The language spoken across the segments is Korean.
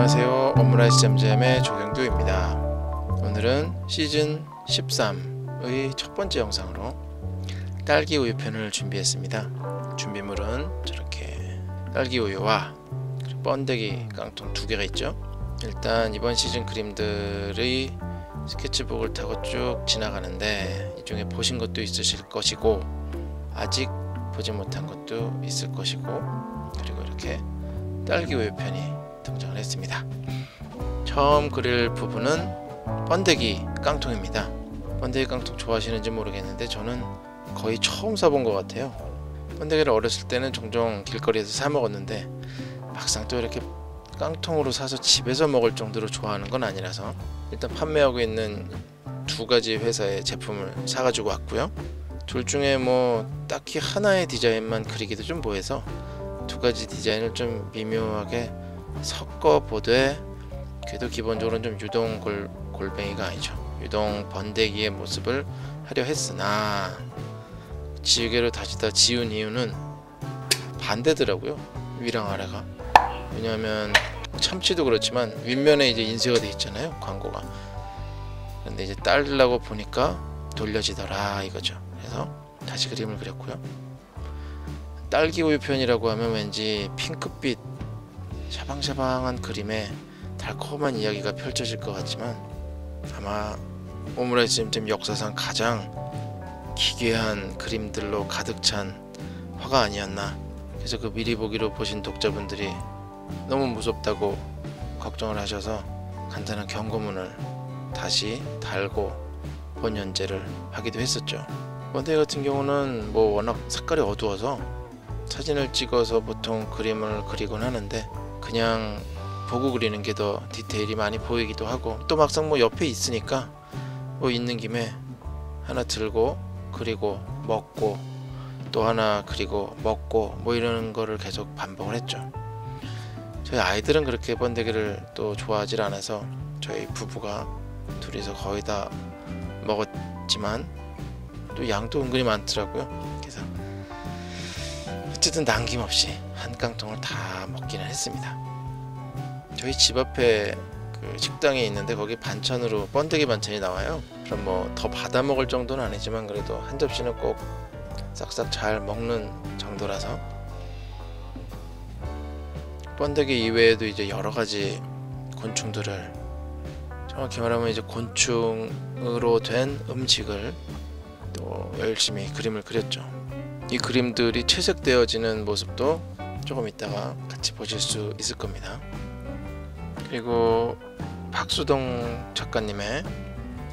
안녕하세요. 오므라이스 잼잼의 조경규입니다. 오늘은 시즌 13의 첫 번째 영상으로 딸기 우유 편을 준비했습니다. 준비물은 저렇게 딸기 우유와 번데기 깡통 두 개가 있죠. 일단 이번 시즌 그림들의 스케치북을 타고 쭉 지나가는데 이 중에 보신 것도 있으실 것이고 아직 보지 못한 것도 있을 것이고, 그리고 이렇게 딸기 우유 편이 등장을 했습니다. 처음 그릴 부분은 번데기 깡통입니다. 번데기 깡통 좋아하시는지 모르겠는데 저는 거의 처음 사본 것 같아요. 번데기를 어렸을 때는 종종 길거리에서 사 먹었는데 막상 또 이렇게 깡통으로 사서 집에서 먹을 정도로 좋아하는 건 아니라서 일단 판매하고 있는 두 가지 회사의 제품을 사가지고 왔고요. 둘 중에 뭐 딱히 하나의 디자인만 그리기도 좀 뭐해서 두 가지 디자인을 좀 미묘하게 섞어 보되, 그래도 기본적으로는 좀 유동 골뱅이가 아니죠, 유동 번데기의 모습을 하려 했으나 지우개로 다시 다 지운 이유는 반대더라고요, 위랑 아래가. 왜냐하면 참치도 그렇지만 윗면에 이제 인쇄가 돼 있잖아요, 광고가. 근데 이제 따르려고 보니까 돌려지더라 이거죠. 그래서 다시 그림을 그렸고요. 딸기 우유 편이라고 하면 왠지 핑크빛 샤방샤방한 그림에 달콤한 이야기가 펼쳐질 것 같지만 아마 오므라이스 잼잼 역사상 가장 기괴한 그림들로 가득 찬 화가 아니었나. 그래서 그 미리 보기로 보신 독자분들이 너무 무섭다고 걱정을 하셔서 간단한 경고문을 다시 달고 본연재를 하기도 했었죠. 번데기 같은 경우는 뭐 워낙 색깔이 어두워서 사진을 찍어서 보통 그림을 그리곤 하는데 그냥 보고 그리는 게 더 디테일이 많이 보이기도 하고, 또 막상 뭐 옆에 있으니까 뭐 있는 김에 하나 들고 그리고 먹고 또 하나 그리고 먹고 뭐 이런 거를 계속 반복을 했죠. 저희 아이들은 그렇게 번데기를 또 좋아하질 않아서 저희 부부가 둘이서 거의 다 먹었지만 또 양도 은근히 많더라고요. 그래서 어쨌든 남김없이 한 깡통을 다 먹기는 했습니다. 저희 집 앞에 그 식당이 있는데 거기 반찬으로 번데기 반찬이 나와요. 그럼 뭐 더 받아 먹을 정도는 아니지만 그래도 한 접시는 꼭 싹싹 잘 먹는 정도라서. 번데기 이외에도 이제 여러 가지 곤충들을, 정확히 말하면 이제 곤충으로 된 음식을 또 열심히 그림을 그렸죠. 이 그림들이 채색되어지는 모습도 조금 있다가 같이 보실 수 있을 겁니다. 그리고 박수동 작가님의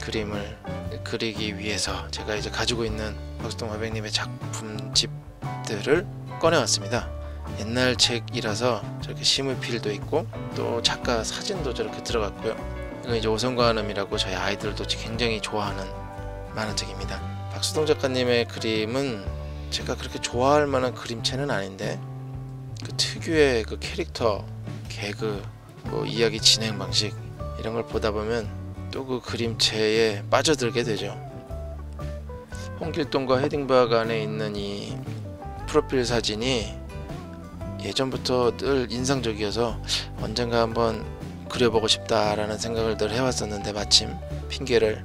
그림을 그리기 위해서 제가 이제 가지고 있는 박수동 화백님의 작품집들을 꺼내왔습니다. 옛날 책이라서 저렇게 심의필도 있고 또 작가 사진도 저렇게 들어갔고요. 이건 이제 오성과한음이라고 저희 아이들도 굉장히 좋아하는 만화책입니다. 박수동 작가님의 그림은 제가 그렇게 좋아할 만한 그림체는 아닌데 그 특유의 그 캐릭터, 개그, 뭐 이야기 진행 방식 이런 걸 보다 보면 또 그 그림체에 빠져들게 되죠. 홍길동과 헤딩박 안에 있는 이 프로필 사진이 예전부터 늘 인상적이어서 언젠가 한번 그려보고 싶다라는 생각을 늘 해왔었는데 마침 핑계를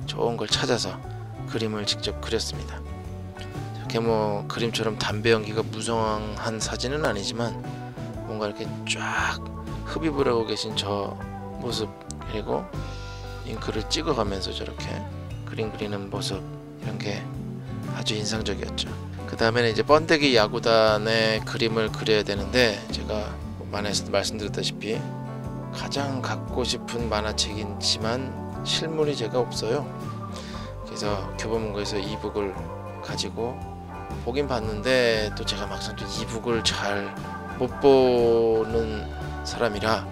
좋은 걸 찾아서 그림을 직접 그렸습니다. 이렇게 뭐 그림처럼 담배 연기가 무성한 사진은 아니지만 뭔가 이렇게 쫙 흡입을 하고 계신 저 모습, 그리고 잉크를 찍어가면서 저렇게 그림 그리는 모습, 이런 게 아주 인상적이었죠. 그 다음에는 이제 번데기 야구단의 그림을 그려야 되는데 제가 만화에서도 말씀드렸다시피 가장 갖고 싶은 만화책이지만 실물이 제가 없어요. 그래서 교보문고에서 이북을 가지고 보긴 봤는데 또 제가 막상 또 이북을 잘 못 보는 사람이라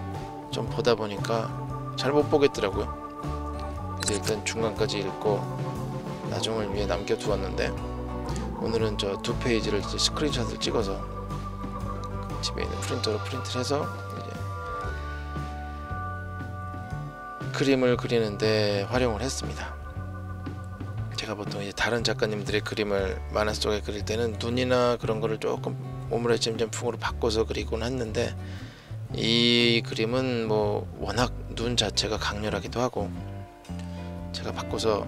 좀 보다 보니까 잘 못 보겠더라고요. 그래서 일단 중간까지 읽고 나중을 위해 남겨두었는데 오늘은 저 두 페이지를 이제 스크린샷을 찍어서 집에 있는 프린터로 프린트를 해서 이제 그림을 그리는데 활용을 했습니다. 제가 보통 이제 다른 작가님들의 그림을 만화 속에 그릴 때는 눈이나 그런 거를 조금 오므라이스 잼잼풍으로 바꿔서 그리곤 했는데 이 그림은 뭐 워낙 눈 자체가 강렬하기도 하고 제가 바꿔서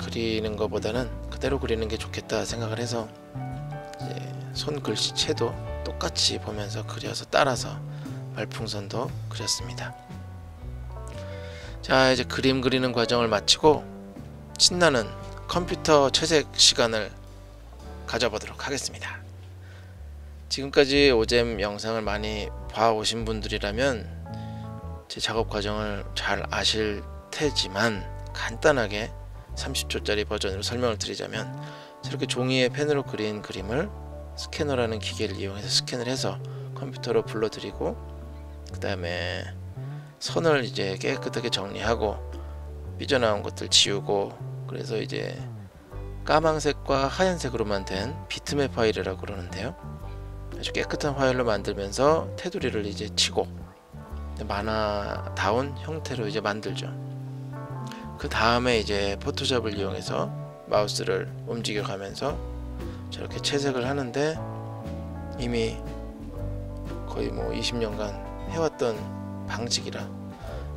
그리는 것보다는 그대로 그리는 게 좋겠다 생각을 해서 이제 손 글씨체도 똑같이 보면서 그려서 따라서 말풍선도 그렸습니다. 자, 이제 그림 그리는 과정을 마치고 신나는 컴퓨터 채색 시간을 가져보도록 하겠습니다. 지금까지 오잼 영상을 많이 봐오신 분들이라면 제 작업 과정을 잘 아실 테지만 간단하게 30초짜리 버전으로 설명을 드리자면, 저렇게 종이에 펜으로 그린 그림을 스캐너라는 기계를 이용해서 스캔을 해서 컴퓨터로 불러들이고, 그 다음에 선을 이제 깨끗하게 정리하고 삐져나온 것들 지우고, 그래서 이제 까만색과 하얀색으로만 된 비트맵 파일이라고 그러는데요, 아주 깨끗한 파일로 만들면서 테두리를 이제 치고 만화다운 형태로 이제 만들죠. 그 다음에 이제 포토샵을 이용해서 마우스를 움직여 가면서 저렇게 채색을 하는데, 이미 거의 뭐 20년간 해왔던 방식이라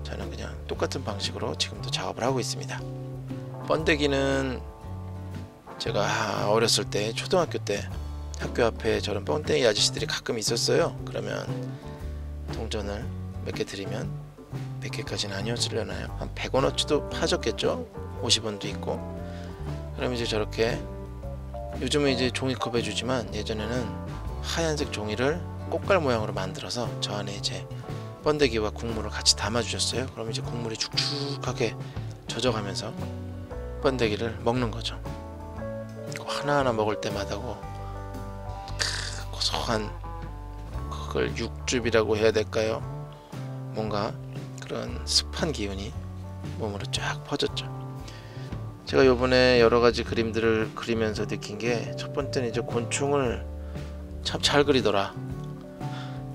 저는 그냥 똑같은 방식으로 지금도 작업을 하고 있습니다. 번데기는 제가 어렸을 때, 초등학교 때 학교 앞에 저런 번데기 아저씨들이 가끔 있었어요. 그러면 동전을 몇 개 드리면, 100개까지는 아니었으려나요? 한 100원어치도 파졌겠죠? 50원도 있고. 그럼 이제 저렇게, 요즘은 이제 종이컵 해주지만 예전에는 하얀색 종이를 꽃갈 모양으로 만들어서 저 안에 이제 번데기와 국물을 같이 담아주셨어요. 그럼 이제 국물이 축축하게 젖어가면서 번데기를 먹는 거죠. 하나하나 먹을 때마다고 고소한, 그걸 육즙이라고 해야 될까요? 뭔가 그런 습한 기운이 몸으로 쫙 퍼졌죠. 제가 요번에 여러가지 그림들을 그리면서 느낀 게, 첫 번째는 이제 곤충을 참 잘 그리더라.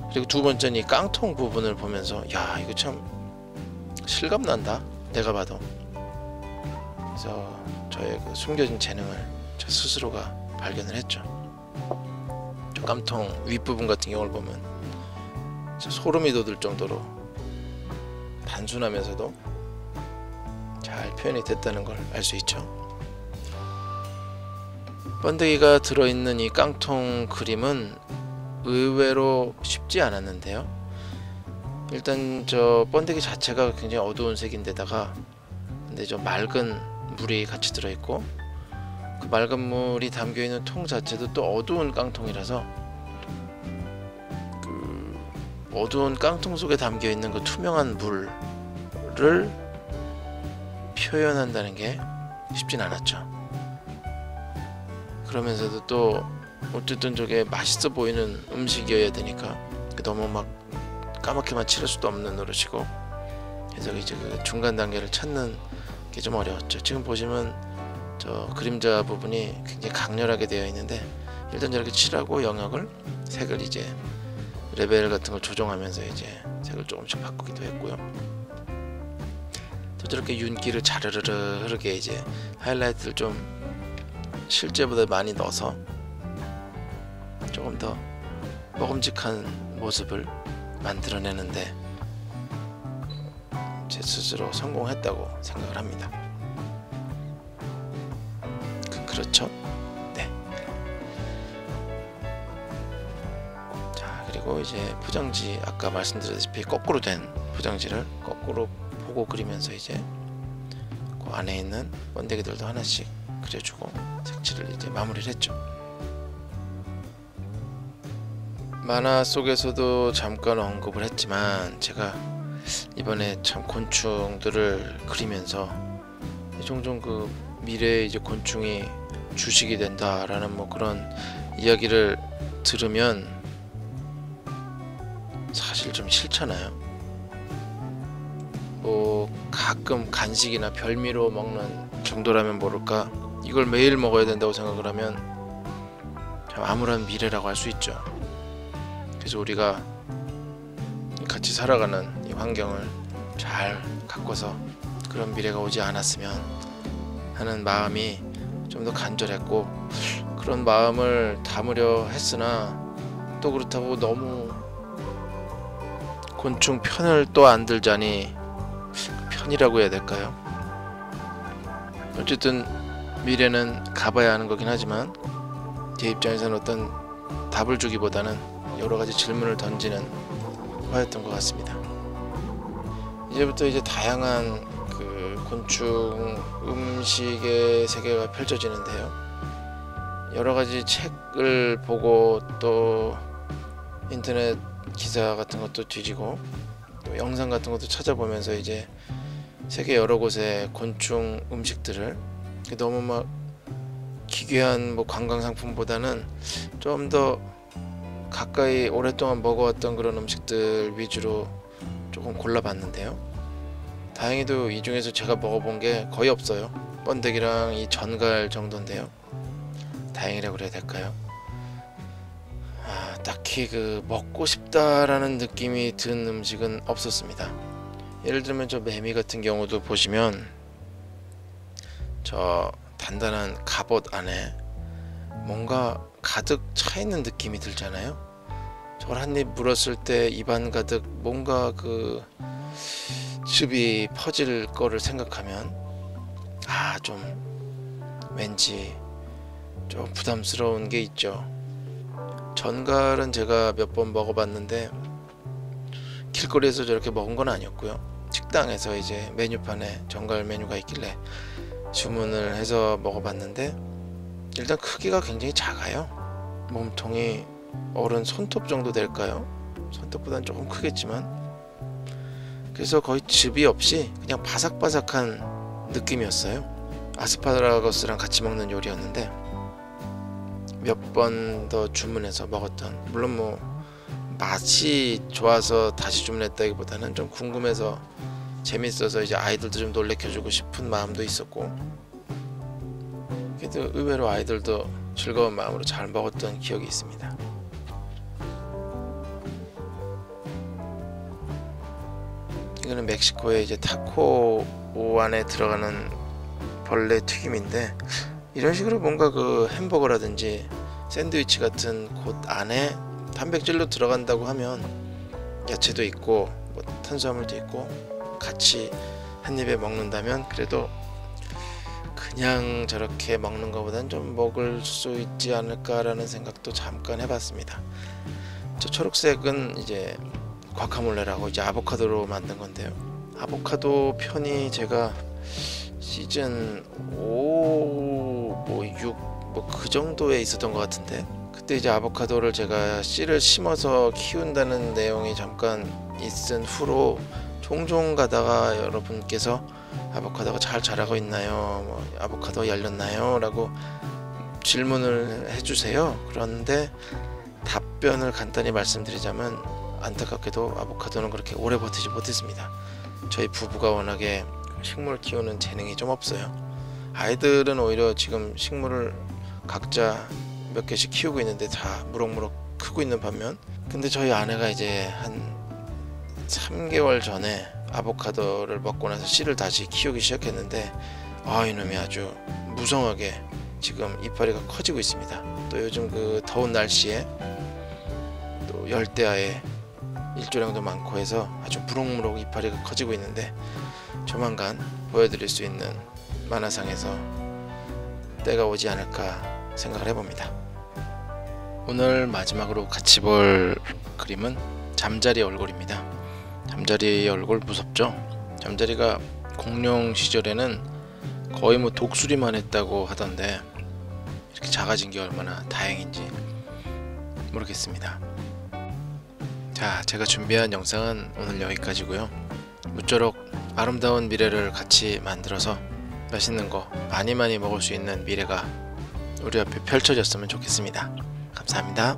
그리고 두 번째는 이 깡통 부분을 보면서, 야, 이거 참 실감난다, 내가 봐도. 그래서 저의 그 숨겨진 재능을 저 스스로가 발견을 했죠. 저 깡통 윗부분 같은 경우를 보면 진짜 소름이 돋을 정도로 단순하면서도 잘 표현이 됐다는 걸 알 수 있죠. 번데기가 들어있는 이 깡통 그림은 의외로 쉽지 않았는데요, 일단 저 번데기 자체가 굉장히 어두운 색인데다가, 근데 저 맑은 물이 같이 들어있고, 그 맑은 물이 담겨있는 통 자체도 또 어두운 깡통이라서, 그 어두운 깡통 속에 담겨있는 그 투명한 물을 표현한다는 게 쉽진 않았죠. 그러면서도 또 어쨌든 저게 맛있어 보이는 음식이어야 되니까 너무 막 까맣게만 칠할 수도 없는 노릇이고, 그래서 이제 그 중간 단계를 찾는 게 좀 어려웠죠. 지금 보시면 저 그림자 부분이 굉장히 강렬하게 되어 있는데, 일단 저렇게 칠하고 영역을, 색을 이제 레벨 같은 걸 조정하면서 이제 색을 조금씩 바꾸기도 했고요. 또 저렇게 윤기를 자르르르 흐르게 이제 하이라이트를 좀 실제보다 많이 넣어서 조금 더 먹음직한 모습을 만들어내는데 제 스스로 성공했다고 생각을 합니다. 그렇죠? 네. 자, 그리고 이제 포장지, 아까 말씀드렸다시피 거꾸로 된 포장지를 거꾸로 보고 그리면서 이제 그 안에 있는 번데기들도 하나씩 그려주고 색칠을 이제 마무리를 했죠. 만화 속에서도 잠깐 언급을 했지만, 제가 이번에 참 곤충들을 그리면서 종종 그 미래에 이제 곤충이 주식이 된다라는 뭐 그런 이야기를 들으면 사실 좀 싫잖아요. 뭐 가끔 간식이나 별미로 먹는 정도라면 모를까, 이걸 매일 먹어야 된다고 생각을 하면 참 암울한 미래라고 할 수 있죠. 그래서 우리가 같이 살아가는 이 환경을 잘 가꿔서 그런 미래가 오지 않았으면 하는 마음이 좀 더 간절했고, 그런 마음을 담으려 했으나 또 그렇다고 너무 곤충 편을 또 안 들자니, 편이라고 해야 될까요? 어쨌든 미래는 가봐야 하는 거긴 하지만 제 입장에서는 어떤 답을 주기보다는 여러가지 질문을 던지는 화였던 것 같습니다. 이제부터 이제 다양한 그 곤충 음식의 세계가 펼쳐지는데요. 여러가지 책을 보고 또 인터넷 기사 같은 것도 뒤지고 또 영상 같은 것도 찾아보면서 이제 세계 여러 곳의 곤충 음식들을 너무 막 기괴한 뭐 관광 상품보다는 좀 더 가까이 오랫동안 먹어왔던 그런 음식들 위주로 조금 골라봤는데요. 다행히도 이 중에서 제가 먹어본 게 거의 없어요. 번데기랑 이 전갈 정도인데요. 다행이라고 그래야 될까요? 딱히 그 먹고 싶다라는 느낌이 든 음식은 없었습니다. 예를 들면 저 매미 같은 경우도 보시면 저 단단한 갑옷 안에 뭔가 가득 차 있는 느낌이 들잖아요. 저걸 한 입 물었을 때 입안 가득 뭔가 그 즙이 퍼질 거를 생각하면 좀 왠지 좀 부담스러운 게 있죠. 전갈은 제가 몇 번 먹어봤는데 길거리에서 저렇게 먹은 건 아니었고요. 식당에서 이제 메뉴판에 전갈 메뉴가 있길래 주문을 해서 먹어봤는데 일단 크기가 굉장히 작아요. 몸통이 어른 손톱 정도 될까요? 손톱보다는 조금 크겠지만, 그래서 거의 즙이 없이 그냥 바삭바삭한 느낌이었어요. 아스파라거스랑 같이 먹는 요리였는데 몇 번 더 주문해서 먹었던, 물론 뭐 맛이 좋아서 다시 주문했다기보다는 좀 궁금해서 재밌어서 이제 아이들도 좀 놀래켜주고 싶은 마음도 있었고, 그래도 의외로 아이들도 즐거운 마음으로 잘 먹었던 기억이 있습니다. 이거는 멕시코의 이제 타코 안에 들어가는 벌레 튀김인데, 이런 식으로 뭔가 그 햄버거라든지 샌드위치 같은 곳 안에 단백질로 들어간다고 하면 야채도 있고 뭐 탄수화물도 있고 같이 한 입에 먹는다면 그래도 그냥 저렇게 먹는 것보단 좀 먹을 수 있지 않을까라는 생각도 잠깐 해봤습니다. 저 초록색은 이제 과카몰레라고 이제 아보카도로 만든 건데요. 아보카도 편이 제가 시즌 5, 뭐 6, 뭐 그 정도에 있었던 것 같은데, 그때 이제 아보카도를 제가 씨를 심어서 키운다는 내용이 잠깐 있은 후로 종종 가다가 여러분께서 아보카도가 잘 자라고 있나요? 뭐 아보카도 열렸나요? 라고 질문을 해주세요. 그런데 답변을 간단히 말씀드리자면 안타깝게도 아보카도는 그렇게 오래 버티지 못했습니다. 저희 부부가 워낙에 식물 키우는 재능이 좀 없어요. 아이들은 오히려 지금 식물을 각자 몇 개씩 키우고 있는데 다 무럭무럭 크고 있는 반면, 근데 저희 아내가 이제 한 3개월 전에 아보카도를 먹고 나서 씨를 다시 키우기 시작했는데 이놈이 아주 무성하게 지금 이파리가 커지고 있습니다. 또 요즘 그 더운 날씨에 또 열대야에 일조량도 많고 해서 아주 무럭무럭 이파리가 커지고 있는데 조만간 보여드릴 수 있는 만화상에서 때가 오지 않을까 생각을 해봅니다. 오늘 마지막으로 같이 볼 그림은 잠자리 얼굴입니다. 잠자리 얼굴 무섭죠? 잠자리가 공룡 시절에는 거의 뭐 독수리만 했다고 하던데 이렇게 작아진 게 얼마나 다행인지 모르겠습니다. 자, 제가 준비한 영상은 오늘 여기까지고요. 무쪼록 아름다운 미래를 같이 만들어서 맛있는 거 많이 먹을 수 있는 미래가 우리 앞에 펼쳐졌으면 좋겠습니다. 감사합니다.